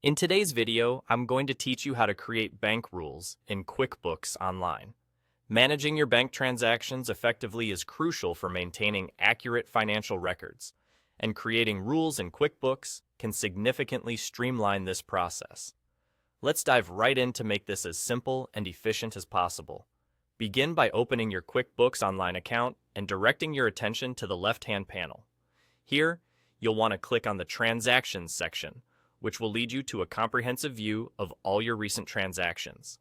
In today's video, I'm going to teach you how to create bank rules in QuickBooks Online. Managing your bank transactions effectively is crucial for maintaining accurate financial records, and creating rules in QuickBooks can significantly streamline this process. Let's dive right in to make this as simple and efficient as possible. Begin by opening your QuickBooks Online account and directing your attention to the left-hand panel. Here, you'll want to click on the Transactions section, which will lead you to a comprehensive view of all your recent transactions.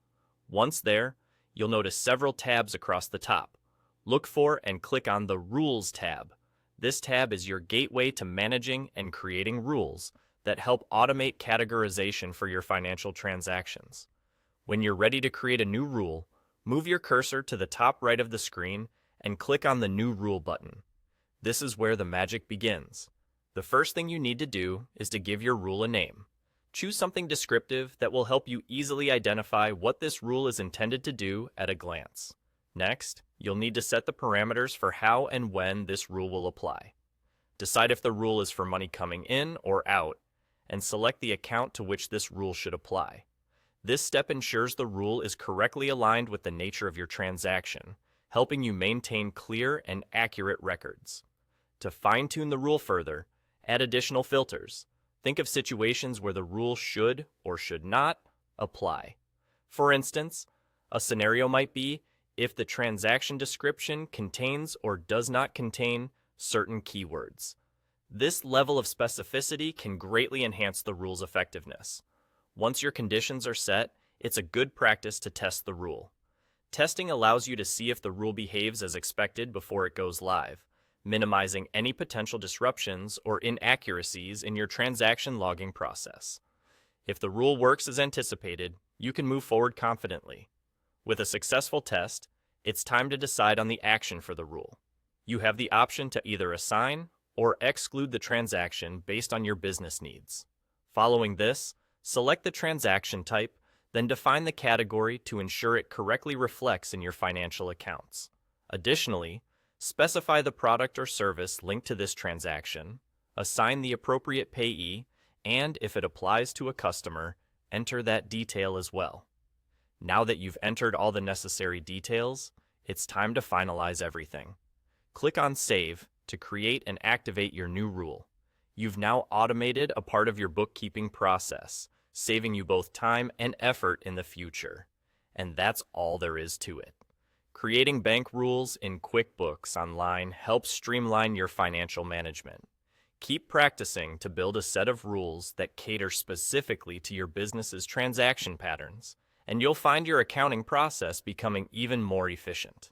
Once there, you'll notice several tabs across the top. Look for and click on the Rules tab. This tab is your gateway to managing and creating rules that help automate categorization for your financial transactions. When you're ready to create a new rule, move your cursor to the top right of the screen and click on the New Rule button. This is where the magic begins. The first thing you need to do is to give your rule a name. Choose something descriptive that will help you easily identify what this rule is intended to do at a glance. Next, you'll need to set the parameters for how and when this rule will apply. Decide if the rule is for money coming in or out, and select the account to which this rule should apply. This step ensures the rule is correctly aligned with the nature of your transaction, helping you maintain clear and accurate records. To fine-tune the rule further, add additional filters. Think of situations where the rule should or should not apply. For instance, a scenario might be if the transaction description contains or does not contain certain keywords. This level of specificity can greatly enhance the rule's effectiveness. Once your conditions are set, it's a good practice to test the rule. Testing allows you to see if the rule behaves as expected before it goes live, minimizing any potential disruptions or inaccuracies in your transaction logging process. If the rule works as anticipated, you can move forward confidently. With a successful test, it's time to decide on the action for the rule. You have the option to either assign or exclude the transaction based on your business needs. Following this, select the transaction type, then define the category to ensure it correctly reflects in your financial accounts. Additionally, specify the product or service linked to this transaction, assign the appropriate payee, and if it applies to a customer, enter that detail as well. Now that you've entered all the necessary details, it's time to finalize everything. Click on Save to create and activate your new rule. You've now automated a part of your bookkeeping process, saving you both time and effort in the future. And that's all there is to it. Creating bank rules in QuickBooks Online helps streamline your financial management. Keep practicing to build a set of rules that cater specifically to your business's transaction patterns, and you'll find your accounting process becoming even more efficient.